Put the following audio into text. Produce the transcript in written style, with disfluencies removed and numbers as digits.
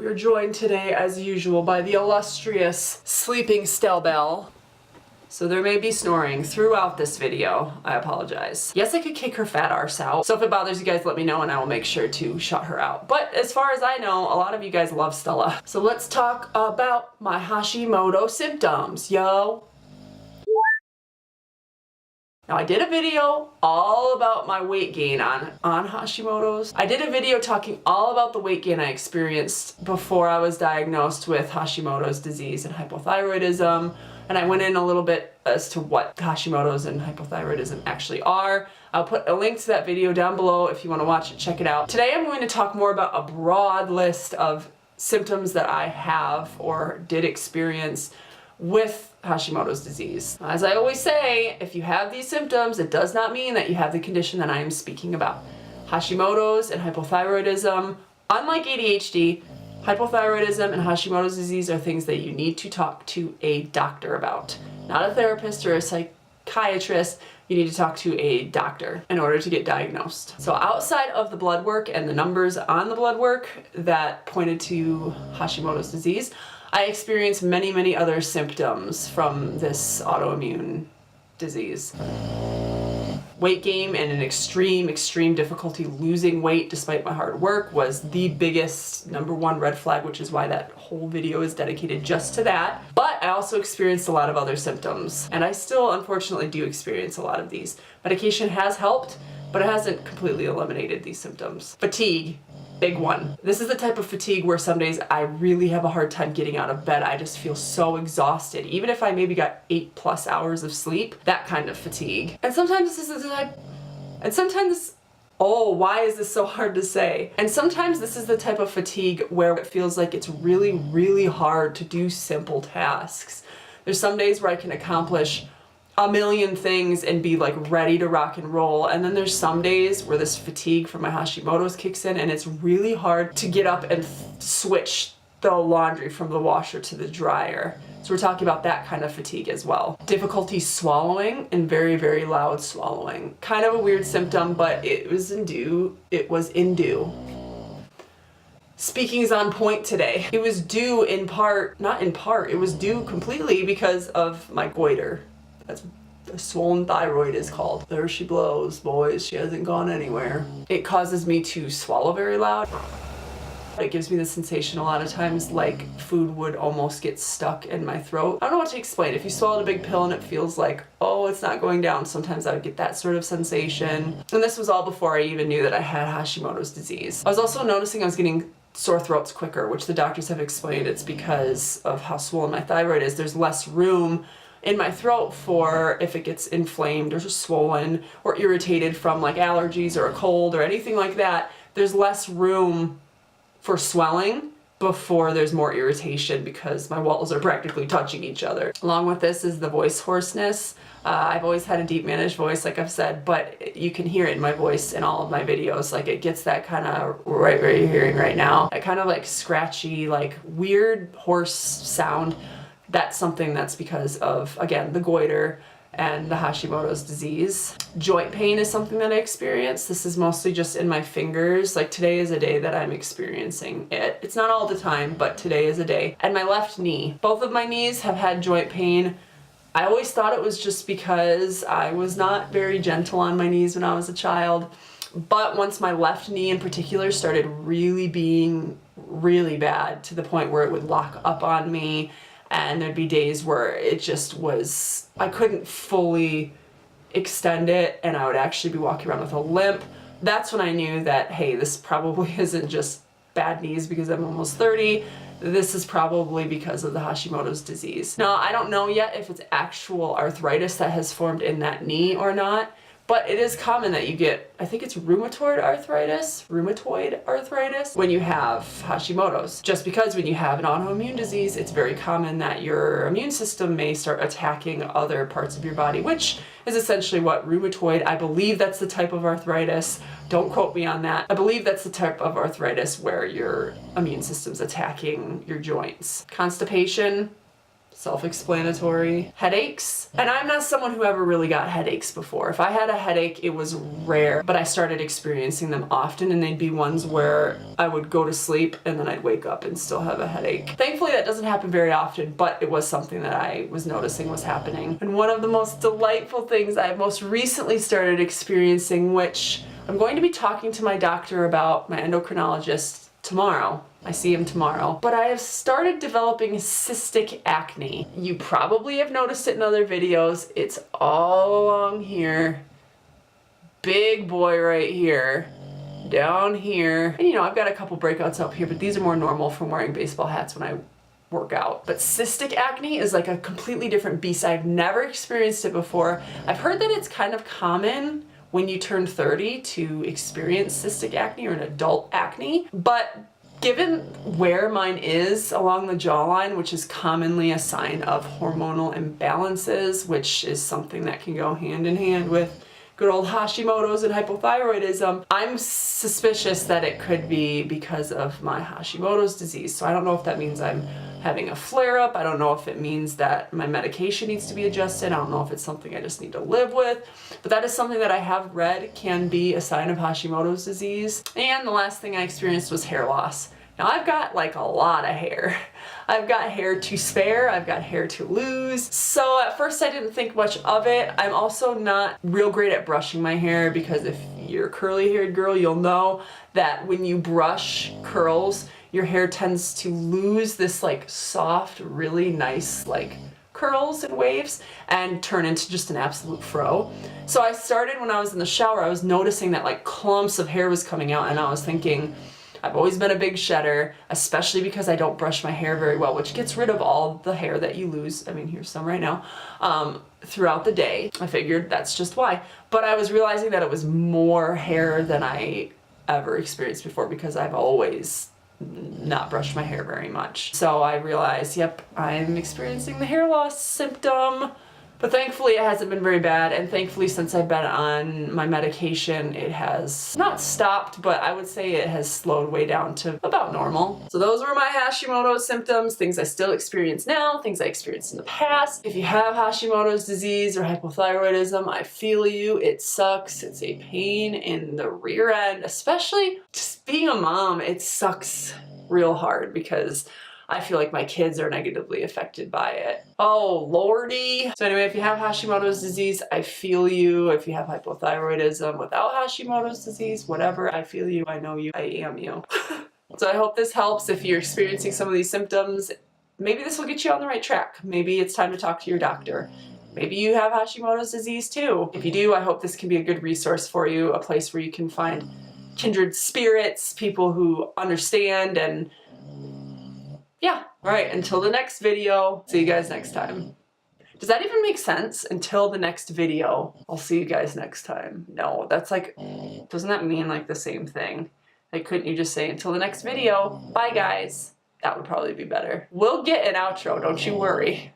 You're joined today, as usual, by the illustrious Sleeping Stelbell. So there may be snoring throughout this video. I apologize. Yes, I could kick her fat arse out. So if it bothers you guys, let me know and I will make sure to shut her out. But as far as I know, a lot of you guys love Stella. So let's talk about my Hashimoto symptoms, yo. Now I did a video all about my weight gain on Hashimoto's. I did a video talking all about the weight gain I experienced before I was diagnosed with Hashimoto's disease and hypothyroidism. And I went in a little bit as to what Hashimoto's and hypothyroidism actually are. I'll put a link to that video down below if you want to watch it, check it out. Today I'm going to talk more about a broad list of symptoms that I have or did experience with Hashimoto's disease. As I always say, if you have these symptoms, it does not mean that you have the condition that I am speaking about. Hashimoto's and hypothyroidism, unlike ADHD, hypothyroidism and Hashimoto's disease are things that you need to talk to a doctor about. Not a therapist or a psychiatrist, you need to talk to a doctor in order to get diagnosed. So outside of the blood work and the numbers on the blood work that pointed to Hashimoto's disease, I experienced many other symptoms from this autoimmune disease. Weight gain and an extreme difficulty losing weight despite my hard work was the biggest #1 red flag, which is why that whole video is dedicated just to that. But I also experienced a lot of other symptoms, and I still unfortunately do experience a lot of these. Medication has helped, but it hasn't completely eliminated these symptoms. Fatigue. Big one. This is the type of fatigue where some days I really have a hard time getting out of bed. I just feel so exhausted. Even if I maybe got 8+ hours of sleep, that kind of fatigue. And sometimes this is the type, why is this so hard to say? And sometimes this is the type of fatigue where it feels like it's really hard to do simple tasks. There's some days where I can accomplish a million things and be like ready to rock and roll, and then there's some days where this fatigue from my Hashimoto's kicks in and it's really hard to get up and switch the laundry from the washer to the dryer. So we're talking about that kind of fatigue as well. Difficulty swallowing and very loud swallowing. Kind of a weird symptom, but it was due. Speaking is on point today. It was due in part, not in part, it was due completely because of my goiter. That's a swollen thyroid is called. There she blows, boys. She hasn't gone anywhere. It causes me to swallow very loud. It gives me the sensation a lot of times like food would almost get stuck in my throat. I don't know what to explain. If you swallowed a big pill and it feels like, oh, it's not going down, sometimes I would get that sort of sensation. And this was all before I even knew that I had Hashimoto's disease. I was also noticing I was getting sore throats quicker, which the doctors have explained it's because of how swollen my thyroid is. There's less room in my throat for if it gets inflamed or just swollen or irritated from like allergies or a cold or anything like that. There's less room for swelling before there's more irritation because my walls are practically touching each other. Along with this is the voice hoarseness. I've always had a deep managed voice, like I've said, but you can hear it in my voice in all of my videos. Like it gets that kind of right where you're hearing right now. That kind of like scratchy, like weird hoarse sound. That's something that's because of, again, the goiter and the Hashimoto's disease. Joint pain is something that I experience. This is mostly just in my fingers. Like today is a day that I'm experiencing it. It's not all the time, but today is a day. And my left knee. Both of my knees have had joint pain. I always thought it was just because I was not very gentle on my knees when I was a child. But once my left knee in particular started really being really bad to the point where it would lock up on me, and there'd be days where it just was, I couldn't fully extend it and I would actually be walking around with a limp. That's when I knew that, hey, this probably isn't just bad knees because I'm almost 30. This is probably because of the Hashimoto's disease. Now, I don't know yet if it's actual arthritis that has formed in that knee or not, but it is common that you get, I think it's rheumatoid arthritis when you have Hashimoto's. Just because when you have an autoimmune disease, it's very common that your immune system may start attacking other parts of your body, which is essentially what rheumatoid, I believe that's the type of arthritis. Don't quote me on that. I believe that's the type of arthritis where your immune system's attacking your joints. Constipation, Self-explanatory. Headaches. And I'm not someone who ever really got headaches before. If I had a headache, it was rare, but I started experiencing them often, and they'd be ones where I would go to sleep and then I'd wake up and still have a headache. Thankfully, that doesn't happen very often, but it was something that I was noticing was happening. And one of the most delightful things I've most recently started experiencing, which I'm going to be talking to my doctor about, my endocrinologist, tomorrow. I see him tomorrow. But I have started developing cystic acne. You probably have noticed it in other videos. It's all along here. Big boy right here. Down here. And you know, I've got a couple breakouts up here, but these are more normal from wearing baseball hats when I work out. But cystic acne is like a completely different beast. I've never experienced it before. I've heard that it's kind of common when you turn 30 to experience cystic acne or an adult acne, but given where mine is along the jawline, which is commonly a sign of hormonal imbalances, which is something that can go hand in hand with good old Hashimoto's and hypothyroidism, I'm suspicious that it could be because of my Hashimoto's disease. So I don't know if that means I'm having a flare-up. I don't know if it means that my medication needs to be adjusted. I don't know if it's something I just need to live with. But that is something that I have read can be a sign of Hashimoto's disease. And the last thing I experienced was hair loss. Now I've got like a lot of hair. I've got hair to spare, I've got hair to lose. So at first I didn't think much of it. I'm also not real great at brushing my hair, because if you're a curly haired girl, you'll know that when you brush curls, your hair tends to lose this like soft, really nice like curls and waves and turn into just an absolute fro. So I started when I was in the shower, I was noticing that like clumps of hair was coming out, and I was thinking, I've always been a big shedder, especially because I don't brush my hair very well, which gets rid of all the hair that you lose. I mean, here's some right now, throughout the day. I figured that's just why. But I was realizing that it was more hair than I ever experienced before, because I've always not brushed my hair very much. So I realized, yep, I'm experiencing the hair loss symptom. But thankfully it hasn't been very bad, and thankfully since I've been on my medication, it has not stopped, but I would say it has slowed way down to about normal. So those were my Hashimoto's symptoms, things I still experience now, things I experienced in the past. If you have Hashimoto's disease or hypothyroidism, I feel you. It sucks. It's a pain in the rear end, especially just being a mom. It sucks real hard because I feel like my kids are negatively affected by it. Oh, lordy. So anyway, if you have Hashimoto's disease, I feel you. If you have hypothyroidism without Hashimoto's disease, whatever, I feel you, I know you, I am you. So I hope this helps if you're experiencing some of these symptoms. Maybe this will get you on the right track. Maybe it's time to talk to your doctor. Maybe you have Hashimoto's disease too. If you do, I hope this can be a good resource for you, a place where you can find kindred spirits, people who understand, and yeah. All right, until the next video, see you guys next time. Does that even make sense? Until the next video, I'll see you guys next time. No, that's like, doesn't that mean like the same thing? Like, couldn't you just say until the next video? Bye guys. That would probably be better. We'll get an outro, don't you worry.